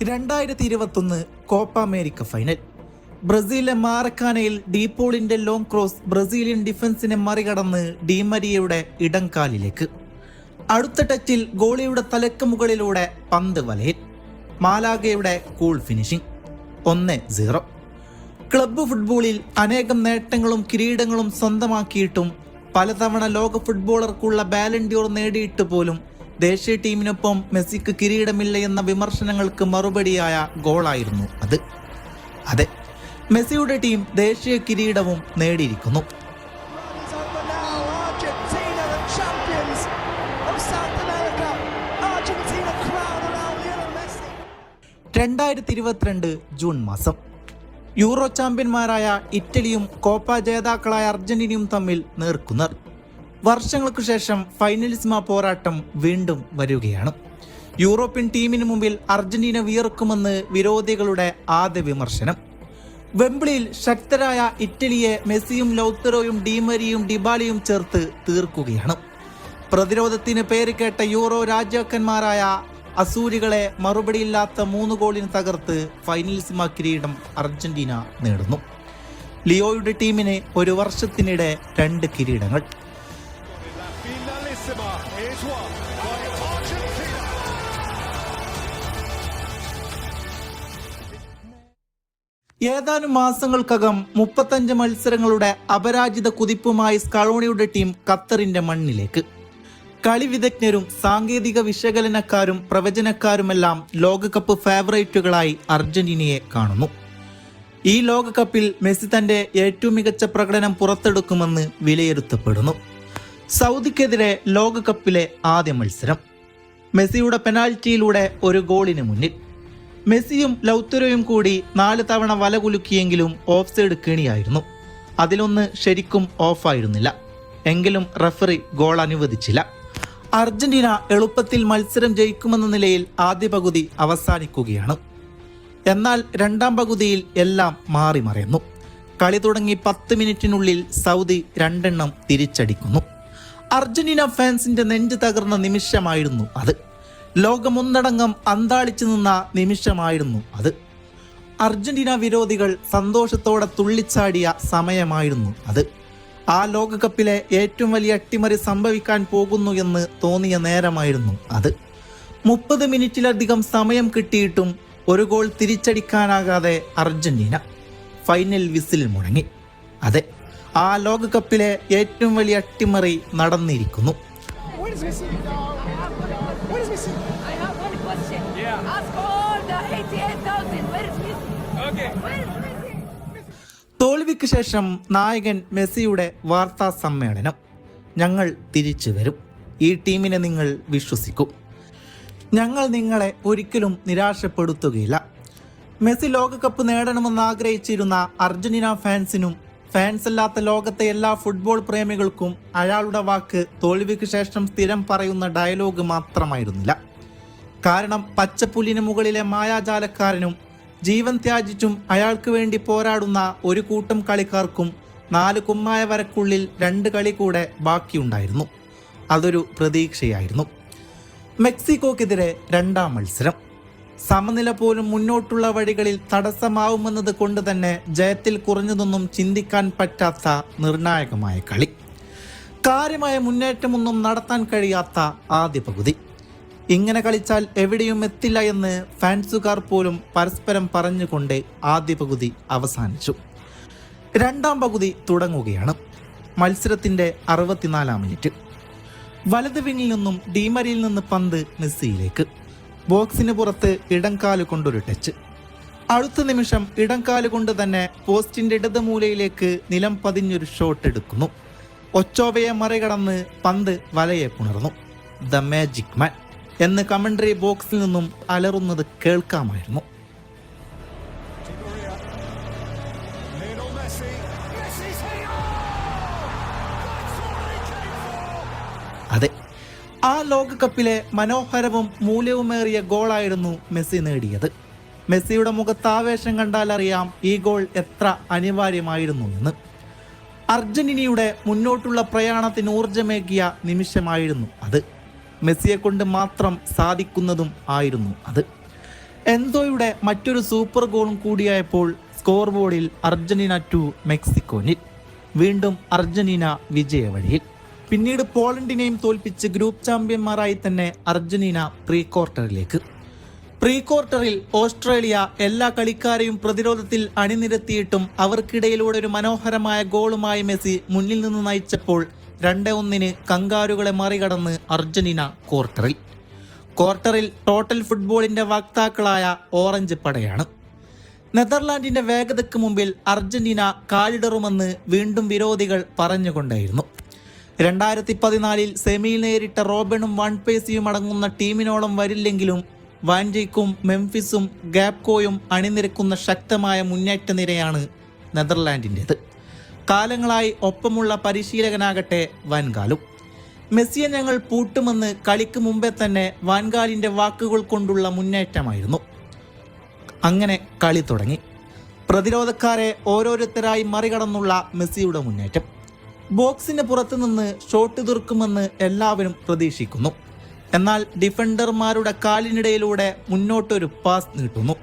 2021 Copa America final. ബ്രസീലിലെ മാറക്കാനയിൽ ഡീപോളിന്റെ long cross Brazilian ഡിഫൻസിനെ മറികടന്ന് ഡീമരിയയുടെ ഇടംകാലിലേക്ക്. അടുത്ത ടച്ചിൽ ഗോളിയുടെ തലക്ക് മുകളിലൂടെ പന്ത് വലയിൽ. മാലാഗയുടെ കൂൾ ഫിനിഷിംഗ്. 1-0. ക്ലബ്ബ് ഫുട്ബോളിൽ അനേകം നേട്ടങ്ങളും കിരീടങ്ങളും സ്വന്തമാക്കിയിട്ടും പലതവണ ലോക ഫുട്ബോളർക്കുള്ള ബാലൻഡിയോർ നേടിയിട്ട് പോലും ദേശീയ ടീമിനൊപ്പം മെസ്സിക്ക് കിരീടമില്ല എന്ന വിമർശനങ്ങൾക്ക് മറുപടിയായ ഗോളായിരുന്നു അത്. അതെ, മെസ്സിയുടെ ടീം ദേശീയ കിരീടവും നേടിയിരിക്കുന്നു. ജൂൺ മാസം യൂറോ ചാമ്പ്യന്മാരായ ഇറ്റലിയും കോപ്പ ജേതാക്കളായ അർജന്റീനയും തമ്മിൽ നേർക്കുനേർ. വർഷങ്ങൾക്കു ശേഷം ഫൈനലിസ്മ പോരാട്ടം വീണ്ടും വരികയാണ്. യൂറോപ്യൻ ടീമിന് മുമ്പിൽ അർജന്റീന വിയർക്കുമെന്ന് വിരോധികളുടെ ആദ്യ വിമർശനം. വെംബ്ലിയിൽ ശക്തരായ ഇറ്റലിയെ മെസ്സിയും ലൗത്തറോയും ഡീമരിയും ഡിബാലയും ചേർത്ത് തീർക്കുകയാണ്. പ്രതിരോധത്തിന് പേര് കേട്ട യൂറോ രാജാക്കന്മാരായ അസൂരികളെ മറുപടിയില്ലാത്ത 3 ഗോളിന് തകർത്ത് ഫൈനലിസ്മ കിരീടം അർജന്റീന നേടുന്നു. ലിയോയുടെ ടീമിന് ഒരു വർഷത്തിനിടെ 2 കിരീടങ്ങൾ. ഏതാനും മാസങ്ങൾക്കകം 35 മത്സരങ്ങളുടെ അപരാജിത കുതിപ്പുമായി സ്കലോണിയുടെ ടീം ഖത്തറിന്റെ മണ്ണിലേക്ക്. കളി വിദഗ്ധരും സാങ്കേതിക വിശകലനക്കാരും പ്രവചനക്കാരുമെല്ലാം ലോകകപ്പ് ഫേവറേറ്റുകളായി അർജന്റീനയെ കാണുന്നു. ഈ ലോകകപ്പിൽ മെസ്സി തന്റെ ഏറ്റവും മികച്ച പ്രകടനം പുറത്തെടുക്കുമെന്ന് വിലയിരുത്തപ്പെടുന്നു. സൗദിക്കെതിരെ ലോകകപ്പിലെ ആദ്യ മത്സരം. മെസ്സിയുടെ പെനാൽറ്റിയിലൂടെ 1 ഗോളിന് മുന്നിൽ. മെസ്സിയും ലൗത്തറോയും കൂടി 4 തവണ വല കുലുക്കിയെങ്കിലും ഓഫ് സൈഡ് കെണിയായിരുന്നു. അതിലൊന്ന് ശരിക്കും ഓഫായിരുന്നില്ല. എങ്കിലും റഫറി ഗോൾ അനുവദിച്ചില്ല. അർജന്റീന എളുപ്പത്തിൽ മത്സരം ജയിക്കുമെന്ന നിലയിൽ ആദ്യ പകുതി അവസാനിക്കുകയാണ്. എന്നാൽ രണ്ടാം പകുതിയിൽ എല്ലാം മാറി മറയുന്നു. കളി തുടങ്ങി 10 മിനിറ്റിനുള്ളിൽ സൗദി 2 എണ്ണം തിരിച്ചടിക്കുന്നു. അർജന്റീന ഫാൻസിന്റെ നെഞ്ച് തകർന്ന നിമിഷമായിരുന്നു അത്. ലോകമൊന്നടങ്കം അന്താളിച്ചു നിന്ന നിമിഷമായിരുന്നു അത്. അർജന്റീന വിരോധികൾ സന്തോഷത്തോടെ തുള്ളിച്ചാടിയ സമയമായിരുന്നു അത്. ആ ലോകകപ്പിലെ ഏറ്റവും വലിയ അട്ടിമറി സംഭവിക്കാൻ പോകുന്നു എന്ന് തോന്നിയ നേരമായിരുന്നു അത്. 30 മിനിറ്റിലധികം സമയം കിട്ടിയിട്ടും 1 ഗോൾ തിരിച്ചടിക്കാനാകാതെ അർജന്റീന. ഫൈനൽ വിസിൽ മുഴങ്ങി. അതെ, ആ ലോകകപ്പിലെ ഏറ്റവും വലിയ അട്ടിമറി നടന്നിരിക്കുന്നു. തോൽവിക്ക് ശേഷം നായകൻ മെസ്സിയുടെ വാർത്താ സമ്മേളനം. ഞങ്ങൾ തിരിച്ചു വരും. ഈ ടീമിനെ നിങ്ങൾ വിശ്വസിക്കും. ഞങ്ങൾ നിങ്ങളെ ഒരിക്കലും നിരാശപ്പെടുത്തുകയില്ല. മെസ്സി ലോകകപ്പ് നേടണമെന്ന് ആഗ്രഹിച്ചിരുന്ന അർജന്റീന ഫാൻസിനും ഫാൻസ് അല്ലാത്ത ലോകത്തെ എല്ലാ ഫുട്ബോൾ പ്രേമികൾക്കും അയാളുടെ വാക്ക് തോൽവിക്ക് ശേഷം സ്ഥിരം പറയുന്ന ഡയലോഗ് മാത്രമായിരുന്നില്ല. കാരണം പച്ചപ്പുല്ലിന് മുകളിലെ മായാജാലക്കാരനും ജീവൻ ത്യാജിച്ചും അയാൾക്ക് വേണ്ടി പോരാടുന്ന ഒരു കൂട്ടം കളിക്കാർക്കും 4 കുമ്മായ വരക്കുള്ളിൽ 2 കളി കൂടെ ബാക്കിയുണ്ടായിരുന്നു. അതൊരു പ്രതീക്ഷയായിരുന്നു. മെക്സിക്കോക്കെതിരെ 2ാം മത്സരം. സമനില പോലും മുന്നോട്ടുള്ള വഴികളിൽ തടസ്സമാവുമെന്നത് കൊണ്ട് തന്നെ ജയത്തിൽ കുറഞ്ഞതൊന്നും ചിന്തിക്കാൻ പറ്റാത്ത നിർണായകമായ കളി. കാര്യമായ മുന്നേറ്റമൊന്നും നടത്താൻ കഴിയാത്ത ആദ്യ പകുതി. ഇങ്ങനെ കളിച്ചാൽ എവിടെയും എത്തില്ല എന്ന് ഫാൻസുകാർ പോലും പരസ്പരം പറഞ്ഞുകൊണ്ട് ആദ്യ പകുതി അവസാനിച്ചു. 2ാം പകുതി തുടങ്ങുകയാണ്. മത്സരത്തിന്റെ 64ാം മിനിറ്റ്. വലത് വിങ്ങിൽ നിന്നും ഡീമരിയിൽ നിന്ന് പന്ത് മെസ്സിയിലേക്ക്. ബോക്സിന് പുറത്ത് ഇടംകാല് കൊണ്ടൊരു ടച്ച്. അടുത്ത നിമിഷം ഇടംകാല് കൊണ്ട് തന്നെ പോസ്റ്റിന്റെ ഇടതുമൂലയിലേക്ക് നിലം പതിഞ്ഞൊരു ഷോട്ട് എടുക്കുന്നു. ഒച്ചോവയെ മറികടന്ന് പന്ത് വലയെ പുണർന്നു. ദ മാജിക് മാൻ എന്ന് കമന്ററി ബോക്സിൽ നിന്നും അലറുന്നത് കേൾക്കാമായിരുന്നു. അതെ, ആ ലോകകപ്പിലെ മനോഹരവും മൂല്യവുമേറിയ ഗോളായിരുന്നു മെസ്സി നേടിയത്. മെസ്സിയുടെ മുഖത്ത് ആവേശം കണ്ടാൽ അറിയാം ഈ ഗോൾ എത്ര അനിവാര്യമായിരുന്നു എന്ന്. അർജന്റീനയുടെ മുന്നോട്ടുള്ള പ്രയാണത്തിന് ഊർജമേകിയ നിമിഷമായിരുന്നു അത്. മെസ്സിയെ കൊണ്ട് മാത്രം സാധിക്കുന്നതും ആയിരുന്നു അത്. എൻസോയുടെ മറ്റൊരു സൂപ്പർ ഗോളും കൂടിയായപ്പോൾ സ്കോർ ബോർഡിൽ അർജന്റീന 2 മെക്സിക്കോ 0. വീണ്ടും അർജന്റീന വിജയവഴിയിൽ. പിന്നീട് പോളണ്ടിനെയും തോൽപ്പിച്ച് ഗ്രൂപ്പ് ചാമ്പ്യന്മാരായി തന്നെ അർജന്റീന പ്രീ ക്വാർട്ടറിലേക്ക്. പ്രീ ക്വാർട്ടറിൽ ഓസ്ട്രേലിയ എല്ലാ കളിക്കാരെയും പ്രതിരോധത്തിൽ അണിനിരത്തിയിട്ടും അവർക്കിടയിലൂടെ ഒരു മനോഹരമായ ഗോളുമായി മെസ്സി മുന്നിൽ നിന്ന് നയിച്ചപ്പോൾ 2-1 കങ്കാരുകളെ മറികടന്ന് അർജന്റീന ക്വാർട്ടറിൽ ടോട്ടൽ ഫുട്ബോളിന്റെ വക്താക്കളായ ഓറഞ്ച് പടയാണ്. നെതർലാൻഡിന്റെ വേഗതയ്ക്ക് മുമ്പിൽ അർജന്റീന കാലിടറുമെന്ന് വീണ്ടും വിരോധികൾ പറഞ്ഞുകൊണ്ടായിരുന്നു. 2014 സെമിയിൽ നേരിട്ട റോബനും വാൻ പേസിയും അടങ്ങുന്ന ടീമിനോളം വരില്ലെങ്കിലും വാൻഡീക്കും മെംഫിസും ഗാപ്കോയും അണിനിരക്കുന്ന ശക്തമായ മുന്നേറ്റ നിരയാണ് നെതർലാൻഡിൻ്റേത്. കാലങ്ങളായി ഒപ്പമുള്ള പരിശീലകനാകട്ടെ വാൻഗാലും. മെസ്സിയെ ഞങ്ങൾ പൂട്ടുമെന്ന് കളിക്ക് മുമ്പേ തന്നെ വാൻഗാലിൻ്റെ വാക്കുകൾ കൊണ്ടുള്ള മുന്നേറ്റമായിരുന്നു. അങ്ങനെ കളി തുടങ്ങി. പ്രതിരോധക്കാരെ ഓരോരുത്തരായി മറികടന്നുള്ള മെസ്സിയുടെ മുന്നേറ്റം. ബോക്സിന് പുറത്തുനിന്ന് ഷോട്ട് തീർക്കുമെന്ന് എല്ലാവരും പ്രതീക്ഷിക്കുന്നു. എന്നാൽ ഡിഫൻഡർമാരുടെ കാലിനിടയിലൂടെ മുന്നോട്ടൊരു പാസ് നീട്ടുന്നു.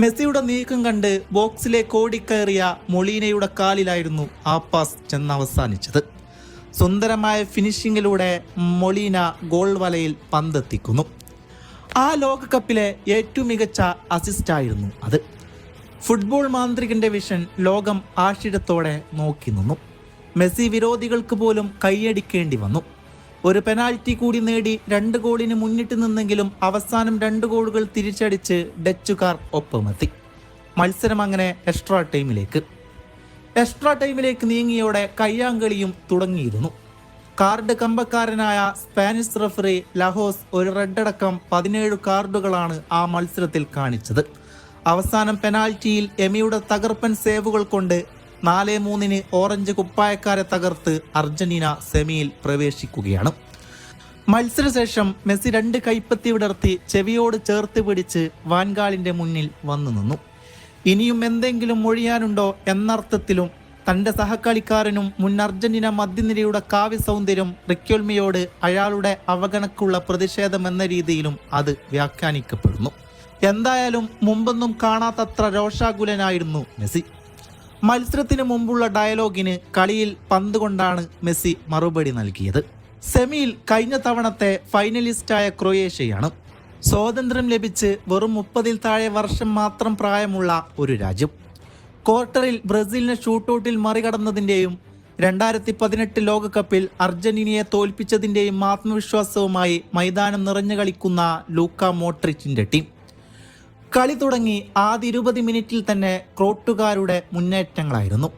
മെസ്സിയുടെ നീക്കം കണ്ട് ബോക്സിലേക്ക് ഓടിക്കയറിയ മൊളീനയുടെ കാലിലായിരുന്നു ആ പാസ് ചെന്നവസാനിച്ചത്. സുന്ദരമായ ഫിനിഷിങ്ങിലൂടെ മൊളീന ഗോൾ വലയിൽ പന്തെത്തിക്കുന്നു. ആ ലോകകപ്പിലെ ഏറ്റവും മികച്ച അസിസ്റ്റായിരുന്നു അത്. ഫുട്ബോൾ മാന്ത്രികന്റെ വിഷൻ ലോകം ആശ്ചര്യത്തോടെ നോക്കി നിന്നു. മെസ്സി വിരോധികൾക്ക് പോലും കൈയടിക്കേണ്ടി വന്നു. ഒരു പെനാൽറ്റി കൂടി നേടി 2 ഗോളിന് മുന്നിട്ട് നിന്നെങ്കിലും അവസാനം 2 ഗോളുകൾ തിരിച്ചടിച്ച് ഡച്ചുകാർ ഒപ്പമെത്തി. മത്സരം അങ്ങനെ എക്സ്ട്രാ ടൈമിലേക്ക് നീങ്ങിയോടെ കയ്യാങ്കളിയും തുടങ്ങിയിരുന്നു. കാർഡ് കമ്പക്കാരനായ സ്പാനിഷ് റഫറി ലഹോസ് ഒരു റെഡടക്കം 17 കാർഡുകളാണ് ആ മത്സരത്തിൽ കാണിച്ചത്. അവസാനം പെനാൽറ്റിയിൽ എമിയുടെ തകർപ്പൻ സേവുകൾ കൊണ്ട് 4-3 ഓറഞ്ച് കുപ്പായക്കാരെ തകർത്ത് അർജന്റീന സെമിയിൽ പ്രവേശിക്കുകയാണ്. മത്സരശേഷം മെസ്സി 2 കൈപ്പത്തി വിടർത്തി ചെവിയോട് ചേർത്ത് പിടിച്ച് വാൻഗാലിന്റെ മുന്നിൽ വന്നു നിന്നു. ഇനിയും എന്തെങ്കിലും മൊഴിയാനുണ്ടോ എന്നർത്ഥത്തിലും തൻ്റെ സഹകളിക്കാരനും മുൻ അർജന്റീന മധ്യനിരയുടെ കാവ്യ സൗന്ദര്യം റിക്വൽമിയോട് അയാളുടെ അവഗണക്കുള്ള പ്രതിഷേധം എന്ന രീതിയിലും അത് വ്യാഖ്യാനിക്കപ്പെടുന്നു. എന്തായാലും മുമ്പൊന്നും കാണാത്തത്ര രോഷാകുലനായിരുന്നു മെസ്സി. മത്സരത്തിന് മുമ്പുള്ള ഡയലോഗിന് കളിയിൽ പന്ത് കൊണ്ടാണ് മെസ്സി മറുപടി നൽകിയത്. സെമിയിൽ കഴിഞ്ഞ തവണത്തെ ഫൈനലിസ്റ്റായ ക്രൊയേഷ്യയാണ്. സ്വാതന്ത്ര്യം ലഭിച്ച് വെറും 30-ൽ താഴെ വർഷം മാത്രം പ്രായമുള്ള ഒരു രാജ്യം. ക്വാർട്ടറിൽ ബ്രസീലിനെ ഷൂട്ടൗട്ടിൽ മറികടന്നതിൻ്റെയും 2018 ലോകകപ്പിൽ അർജന്റീനയെ തോൽപ്പിച്ചതിൻ്റെയും ആത്മവിശ്വാസവുമായി മൈതാനം നിറഞ്ഞു കളിക്കുന്ന ലൂക്ക മോഡ്രിച്ചിൻ്റെ ടീം. കളി തുടങ്ങി ആദ്യ 20 മിനിറ്റിൽ തന്നെ ക്രോട്ടുകാരുടെ മുന്നേറ്റങ്ങളായിരുന്നു.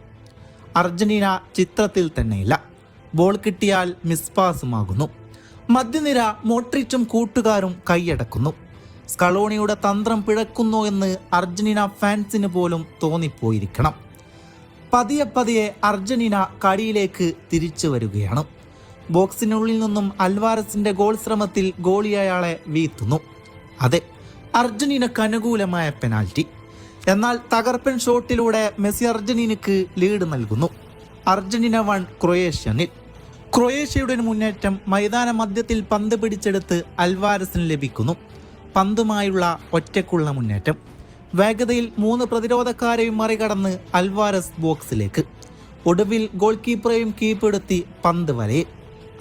അർജന്റീന ചിത്രത്തിൽ തന്നെയില്ല. ബോൾ കിട്ടിയാൽ മിസ്പാസുമാകുന്നു. മധ്യനിര മോഡ്രിച്ചും കൂട്ടുകാരും കൈയടക്കുന്നു. സ്കലോണിയുടെ തന്ത്രം പിഴക്കുന്നു എന്ന് അർജന്റീന ഫാൻസിന് പോലും തോന്നിപ്പോയിരിക്കണം. പതിയെ അർജന്റീന കളിയിലേക്ക് തിരിച്ചു വരികയാണ്. ബോക്സിനുള്ളിൽ നിന്നും അൽവാരസിന്റെ ഗോൾ ശ്രമത്തിൽ ഗോളി അയാളെ വീഴ്ത്തുന്നു. അതെ, അർജന്റീനക്ക് അനുകൂലമായ പെനാൽറ്റി. എന്നാൽ തകർപ്പൻ ഷോട്ടിലൂടെ മെസ്സി അർജന്റീനക്ക് ലീഡ് നൽകുന്നു. Argentina 1 Croatia 0. ക്രൊയേഷ്യയുടെ മുന്നേറ്റം മൈതാന മധ്യത്തിൽ പന്ത് പിടിച്ചെടുത്ത് അൽവാരസിന് ലഭിക്കുന്നു. പന്തുമായുള്ള ഒറ്റക്കുള്ള മുന്നേറ്റം. വേഗതയിൽ 3 പ്രതിരോധക്കാരെയും മറികടന്ന് അൽവാരസ് ബോക്സിലേക്ക്. ഒടുവിൽ ഗോൾ കീപ്പറെയും കീഴ്പ്പെടുത്തി പന്ത് വലയിൽ.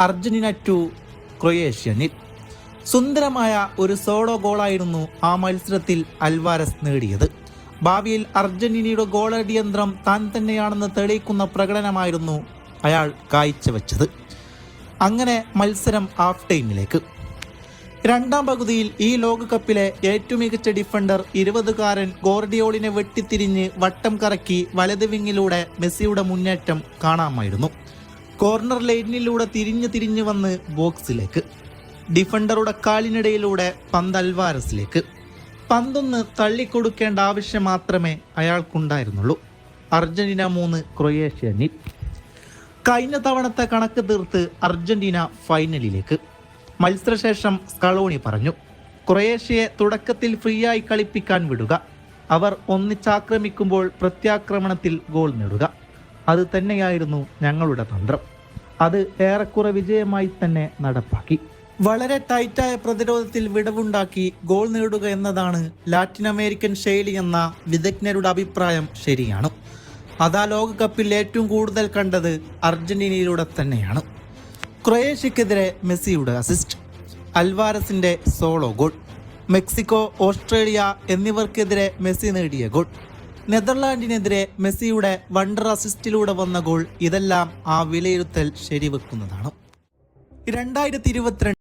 Argentina 2 Croatia 0. സുന്ദരമായ ഒരു സോളോ ഗോളായിരുന്നു ആ മത്സരത്തിൽ അൽവാരസ് നേടിയത്. ഭാവിയിൽ അർജന്റീനയുടെ ഗോളടിയന്ത്രം താൻ തന്നെയാണെന്ന് തെളിയിക്കുന്ന പ്രകടനമായിരുന്നു അയാൾ കാഴ്ചവെച്ചത്. അങ്ങനെ മത്സരം ഹാഫ് ടൈമിലേക്ക്. രണ്ടാം പകുതിയിൽ ഈ ലോകകപ്പിലെ ഏറ്റവും മികച്ച ഡിഫൻഡർ 20-കാരൻ ഗോർഡിയോളിനെ വെട്ടിത്തിരിഞ്ഞ് വട്ടം കറക്കി വലത് വിങ്ങിലൂടെ മെസ്സിയുടെ മുന്നേറ്റം കാണാമായിരുന്നു. കോർണർ ലൈനിലൂടെ തിരിഞ്ഞു വന്ന് ബോക്സിലേക്ക്. ഡിഫൻഡറുടെ കാലിനിടയിലൂടെ പന്ത് അൽവാരസിലേക്ക്. പന്തൊന്ന് തള്ളിക്കൊടുക്കേണ്ട ആവശ്യം മാത്രമേ അയാൾക്കുണ്ടായിരുന്നുള്ളൂ. Argentina 3 Croatia 0. കഴിഞ്ഞ തവണത്തെ കണക്ക് തീർത്ത് അർജന്റീന ഫൈനലിലേക്ക്. മത്സരശേഷം സ്കലോണി പറഞ്ഞു, ക്രൊയേഷ്യയെ തുടക്കത്തിൽ ഫ്രീയായി കളിപ്പിക്കാൻ വിടുക. അവർ ഒന്നിച്ചാക്രമിക്കുമ്പോൾ പ്രത്യാക്രമണത്തിൽ ഗോൾ നേടുക. അത് തന്നെയായിരുന്നു ഞങ്ങളുടെ തന്ത്രം. അത് ഏറെക്കുറെ വിജയമായി തന്നെ നടപ്പാക്കി. വളരെ ടൈറ്റായ പ്രതിരോധത്തിൽ വിടവുണ്ടാക്കി ഗോൾ നേടുക എന്നതാണ് ലാറ്റിൻ അമേരിക്കൻ ശൈലി എന്ന വിദഗ്ധരുടെ അഭിപ്രായം ശരിയാണ്. അതാ ലോകകപ്പിൽ ഏറ്റവും കൂടുതൽ കണ്ടത് അർജന്റീനയിലൂടെ തന്നെയാണ്. ക്രൊയേഷ്യക്കെതിരെ മെസ്സിയുടെ അസിസ്റ്റ്, അൽവാരസിന്റെ സോളോ ഗോൾ, മെക്സിക്കോ, ഓസ്ട്രേലിയ എന്നിവർക്കെതിരെ മെസ്സി നേടിയ ഗോൾ, നെതർലാൻഡിനെതിരെ മെസ്സിയുടെ വണ്ടർ അസിസ്റ്റിലൂടെ വന്ന ഗോൾ, ഇതെല്ലാം ആ വിലയിരുത്തൽ ശരിവെക്കുന്നതാണ്. 2022